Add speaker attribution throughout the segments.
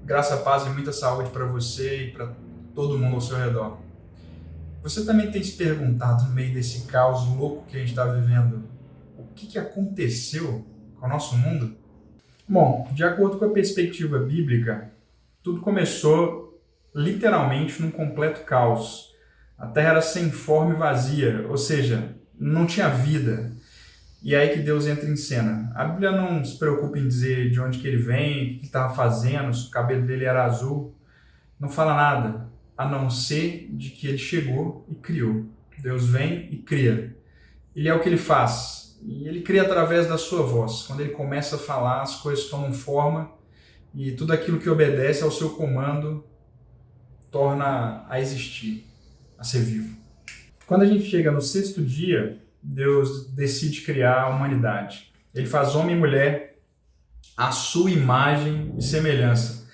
Speaker 1: Graça, paz e muita saúde para você e para todo mundo ao seu redor. Você também tem se perguntado, no meio desse caos louco que a gente está vivendo, o que aconteceu com o nosso mundo? Bom, de acordo com a perspectiva bíblica, tudo começou literalmente num completo caos. A terra era sem forma e vazia, ou seja, não tinha vida. E é aí que Deus entra em cena. A Bíblia não se preocupa em dizer de onde que ele vem, o que ele estava fazendo, se o cabelo dele era azul. Não fala nada, a não ser de que ele chegou e criou. Deus vem e cria. Ele é o que ele faz. E ele cria através da sua voz. Quando ele começa a falar, as coisas tomam forma e tudo aquilo que obedece ao seu comando torna a existir, a ser vivo. Quando a gente chega no sexto dia, Deus decide criar a humanidade. Ele faz homem e mulher à sua imagem e semelhança.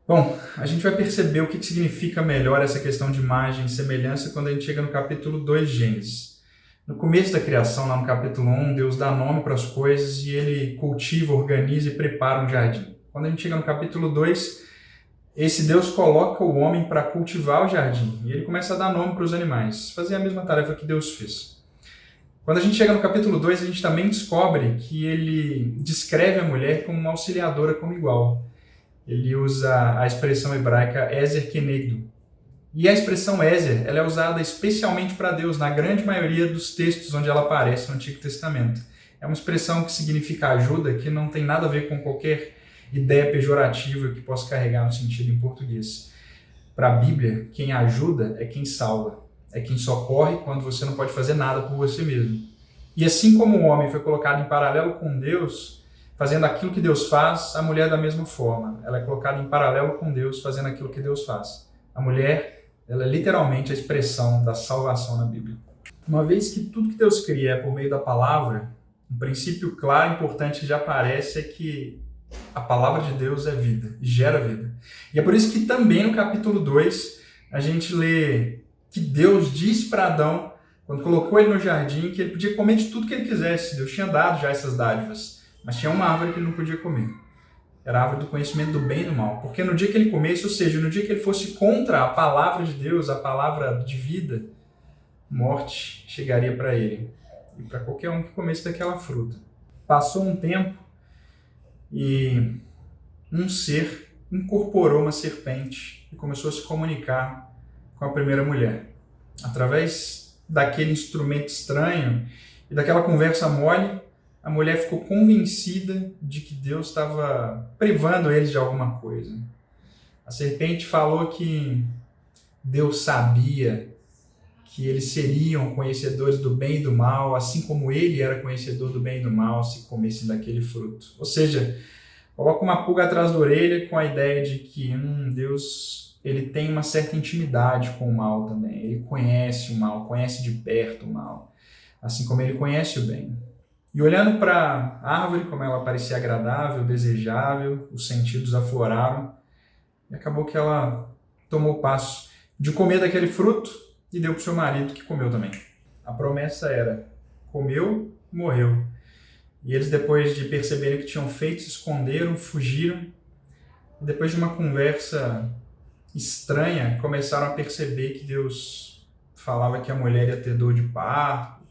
Speaker 1: Bom, a gente vai perceber o que significa melhor essa questão de imagem e semelhança quando a gente chega no capítulo 2 de Gênesis. No começo da criação, lá no capítulo 1, Deus dá nome para as coisas e ele cultiva, organiza e prepara um jardim. Quando a gente chega no capítulo 2, esse Deus coloca o homem para cultivar o jardim e ele começa a dar nome para os animais, fazer a mesma tarefa que Deus fez. Quando a gente chega no capítulo 2, a gente também descobre que ele descreve a mulher como uma auxiliadora como igual. Ele usa a expressão hebraica Ezer Kenegdo. E a expressão Ezer, ela é usada especialmente para Deus na grande maioria dos textos onde ela aparece no Antigo Testamento. É uma expressão que significa ajuda, que não tem nada a ver com qualquer ideia pejorativa que possa carregar no sentido em português. Para a Bíblia, quem ajuda é quem salva. É quem socorre quando você não pode fazer nada por você mesmo. E assim como o homem foi colocado em paralelo com Deus, fazendo aquilo que Deus faz, a mulher da mesma forma. Ela é colocada em paralelo com Deus, fazendo aquilo que Deus faz. A mulher, ela é literalmente a expressão da salvação na Bíblia. Uma vez que tudo que Deus cria é por meio da palavra, um princípio claro e importante que já aparece é que a palavra de Deus é vida, gera vida. E é por isso que também no capítulo 2, a gente lê que Deus disse para Adão, quando colocou ele no jardim, que ele podia comer de tudo que ele quisesse. Deus tinha dado já essas dádivas, mas tinha uma árvore que ele não podia comer. Era a árvore do conhecimento do bem e do mal. Porque no dia que ele comesse, ou seja, no dia que ele fosse contra a palavra de Deus, a palavra de vida, morte chegaria para ele e para qualquer um que comesse daquela fruta. Passou um tempo e um ser incorporou uma serpente e começou a se comunicar com a primeira mulher. Através daquele instrumento estranho e daquela conversa mole, a mulher ficou convencida de que Deus estava privando eles de alguma coisa. A serpente falou que Deus sabia que eles seriam conhecedores do bem e do mal, assim como ele era conhecedor do bem e do mal se comessem daquele fruto. Ou seja, coloca uma pulga atrás da orelha com a ideia de que Deus ele tem uma certa intimidade com o mal também. Ele conhece o mal, conhece de perto o mal, assim como ele conhece o bem. E olhando para a árvore, como ela parecia agradável, desejável, os sentidos afloraram, e acabou que ela tomou o passo de comer daquele fruto e deu para o seu marido, que comeu também. A promessa era, comeu, morreu. E eles, depois de perceberem que tinham feito, se esconderam, fugiram. E depois de uma conversa estranha, começaram a perceber que Deus falava que a mulher ia ter dor de parto,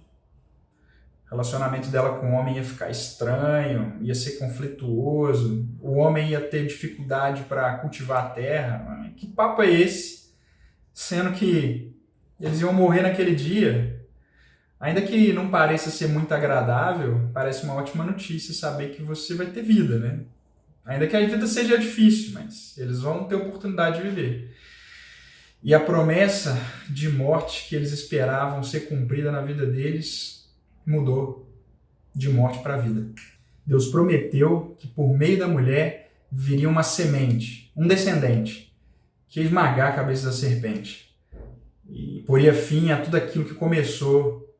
Speaker 1: o relacionamento dela com o homem ia ficar estranho, ia ser conflituoso, o homem ia ter dificuldade para cultivar a terra. Que papo é esse? Sendo que eles iam morrer naquele dia. Ainda que não pareça ser muito agradável, parece uma ótima notícia saber que você vai ter vida, né? Ainda que a vida seja difícil, mas eles vão ter oportunidade de viver. E a promessa de morte que eles esperavam ser cumprida na vida deles mudou de morte para vida. Deus prometeu que por meio da mulher viria uma semente, um descendente, que ia esmagar a cabeça da serpente. E poria fim a tudo aquilo que começou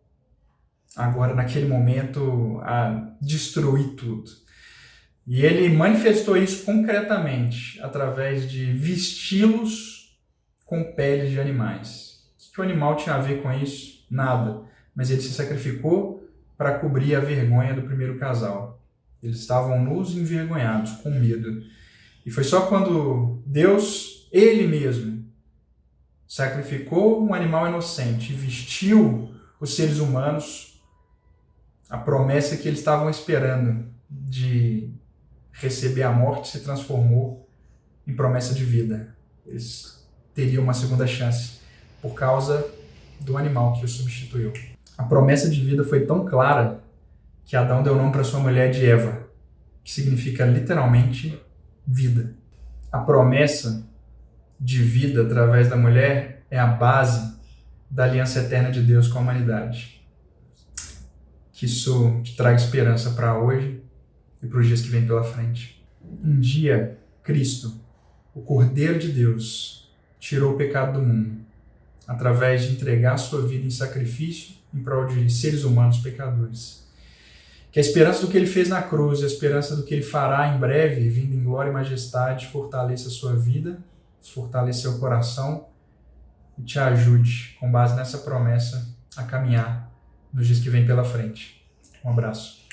Speaker 1: agora, naquele momento, a destruir tudo. E ele manifestou isso concretamente através de vesti-los com peles de animais. O que o animal tinha a ver com isso? Nada. Mas ele se sacrificou para cobrir a vergonha do primeiro casal. Eles estavam nus e envergonhados, com medo. E foi só quando Deus, Ele mesmo, sacrificou um animal inocente e vestiu os seres humanos, a promessa que eles estavam esperando de receber a morte se transformou em promessa de vida. Eles teriam uma segunda chance por causa do animal que o substituiu. A promessa de vida foi tão clara que Adão deu nome para sua mulher de Eva, que significa literalmente vida. A promessa de vida através da mulher é a base da aliança eterna de Deus com a humanidade. Que isso te traga esperança para hoje e para os dias que vêm pela frente. Um dia, Cristo, o Cordeiro de Deus, tirou o pecado do mundo através de entregar sua vida em sacrifício em prol de seres humanos pecadores. Que a esperança do que ele fez na cruz e a esperança do que ele fará em breve, vindo em glória e majestade, fortaleça a sua vida, fortaleça seu coração e te ajude, com base nessa promessa, a caminhar nos dias que vêm pela frente. Um abraço.